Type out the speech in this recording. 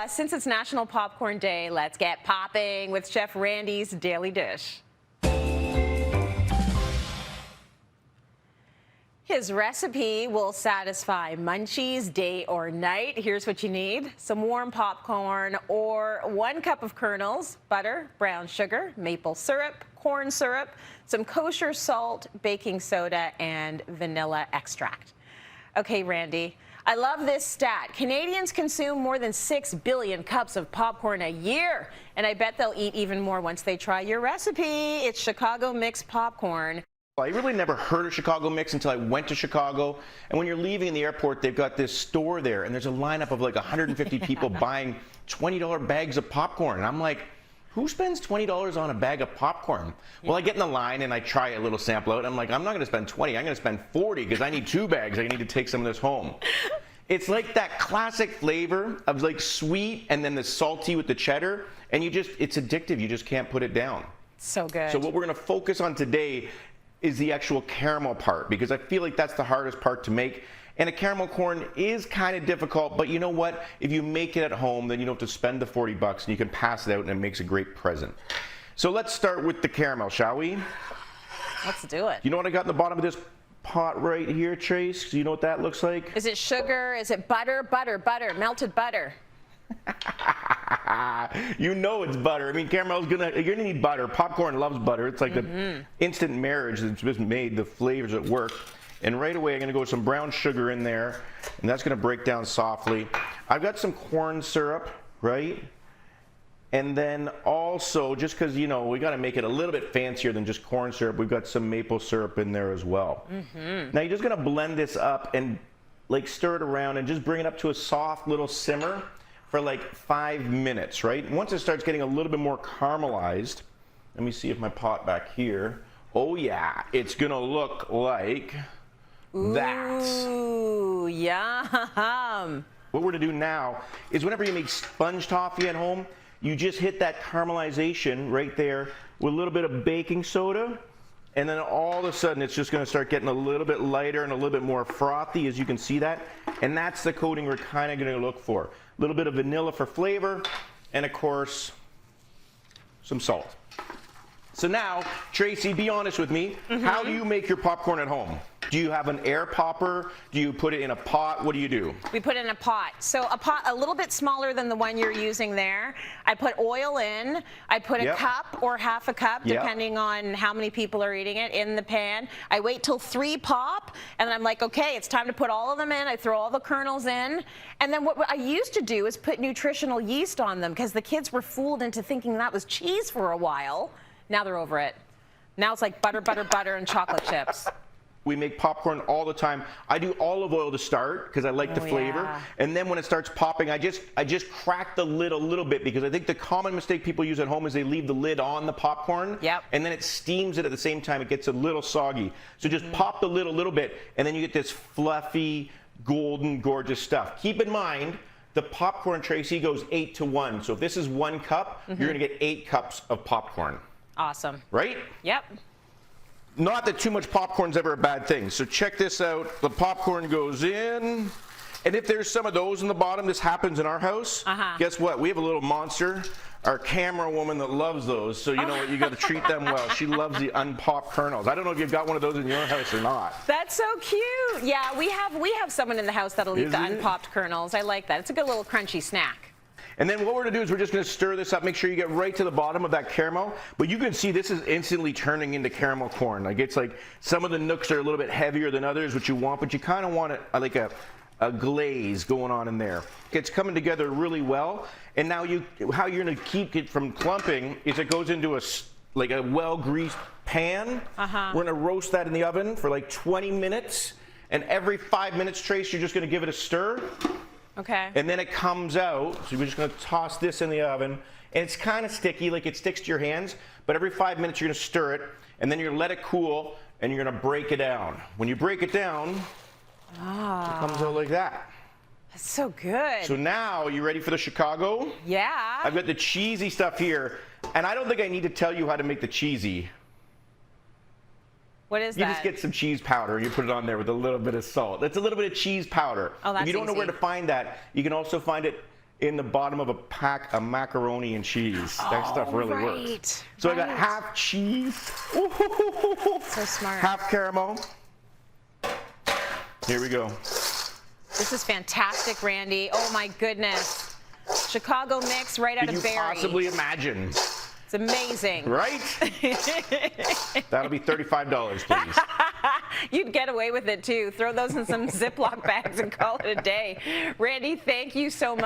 since it's National Popcorn Day, let's get popping with Chef Randy's Daily Dish. His recipe will satisfy munchies day or night. Here's what you need: some warm popcorn or 1 cup of kernels, butter, brown sugar, maple syrup, corn syrup, some kosher salt, baking soda, and vanilla extract. Okay, Randy, I love this stat. Canadians consume more than 6 billion cups of popcorn a year, and I bet they'll eat even more once they try your recipe. It's Chicago mixed popcorn. I really never heard of Chicago Mix until I went to Chicago. And when you're leaving in the airport, they've got this store there, and there's a lineup of like 150 people buying $20 bags of popcorn. And I'm like, who spends $20 on a bag of popcorn? Well, I get in the line and I try a little sample out. And I'm like, I'm not going to spend 20. I'm going to spend 40 because I need 2 bags. I need to take some of this home. It's like that classic flavor of like sweet and then the salty with the cheddar. And it's addictive. You just can't put it down. So good. So what we're going to focus on today is the actual caramel part, because I feel like that's the hardest part to make. And a caramel corn is kind of difficult, but you know what? If you make it at home, then you don't have to spend the 40 bucks and you can pass it out and it makes a great present. So let's start with the caramel, shall we? Let's do it. You know what I got in the bottom of this pot right here, Trace? Do you know what that looks like? Is it sugar? Is it butter? Butter, melted butter. You know it's butter. I mean, caramel's you're gonna need butter. Popcorn loves butter. It's like the instant marriage that's just made, the flavors at work. And right away, I'm gonna go with some brown sugar in there, and that's gonna break down softly. I've got some corn syrup, right? And then also, just because, you know, we gotta make it a little bit fancier than just corn syrup, we've got some maple syrup in there as well. Now you're just gonna blend this up and like stir it around and just bring it up to a soft little simmer for like 5 minutes, right? Once it starts getting a little bit more caramelized, let me see if my pot back here. Oh yeah, it's gonna look like that. Ooh, yum. What we're gonna do now is whenever you make sponge toffee at home, you just hit that caramelization right there with a little bit of baking soda, and then all of a sudden it's just gonna start getting a little bit lighter and a little bit more frothy, as you can see that. And that's the coating we're kind of gonna look for. A little bit of vanilla for flavor, and of course, some salt. So now, Tracy, be honest with me. How do you make your popcorn at home? Do you have an air popper? Do you put it in a pot? What do you do? We put it in a pot. So a pot a little bit smaller than the one you're using there. I put oil in. I put a cup or half a cup, depending on how many people are eating it, in the pan. I wait till 3 pop, and then I'm like, okay, it's time to put all of them in. I throw all the kernels in. And then what I used to do is put nutritional yeast on them, because the kids were fooled into thinking that was cheese for a while. Now they're over it. Now it's like butter, butter, butter, and chocolate chips. We make popcorn all the time. I do olive oil to start because I like the flavor. And then when it starts popping, I just crack the lid a little bit, because I think the common mistake people use at home is they leave the lid on the popcorn. And then it steams it at the same time. It gets a little soggy. So just pop the lid a little bit, and then you get this fluffy, golden, gorgeous stuff. Keep in mind, the popcorn, Tracy, goes 8 to 1. So if this is 1 cup, you're gonna get 8 cups of popcorn. Awesome. Right? Yep. Not that too much popcorn's ever a bad thing. So check this out. The popcorn goes in. And if there's some of those in the bottom, this happens in our house. Guess what? We have a little monster, our camera woman, that loves those. So you know what? You got to treat them well. She loves the unpopped kernels. I don't know if you've got one of those in your house or not. That's so cute. Yeah, we have someone in the house that'll eat the unpopped kernels. I like that. It's a good little crunchy snack. And then what we're gonna do is we're just gonna stir this up. Make sure you get right to the bottom of that caramel. But you can see this is instantly turning into caramel corn. Like, it's like some of the nooks are a little bit heavier than others, which you want, but you kind of want it like a glaze going on in there. It's coming together really well. And now how you're gonna keep it from clumping is it goes into like a well-greased pan. We're gonna roast that in the oven for like 20 minutes. And every 5 minutes, Trace, you're just gonna give it a stir. Okay. And then it comes out, so we're just gonna toss this in the oven. And it's kind of sticky, like it sticks to your hands, but every 5 minutes you're gonna stir it, and then you're gonna let it cool, and you're gonna break it down. When you break it down, it comes out like that. That's so good. So now, you ready for the Chicago? Yeah. I've got the cheesy stuff here, and I don't think I need to tell you how to make the cheesy. What is that? You just get some cheese powder and you put it on there with a little bit of salt. That's a little bit of cheese powder. Oh, that's If you don't know easy. where to find that, you can also find it in the bottom of a pack of macaroni and cheese. That stuff really works. So I got half cheese. So smart. Half caramel. Here we go. This is fantastic, Randy. Oh my goodness. Chicago mix right out of Barrie. Can you possibly imagine? It's amazing. Right? That'll be $35, please. You'd get away with it too. Throw those in some Ziploc bags and call it a day. Randy, thank you so much.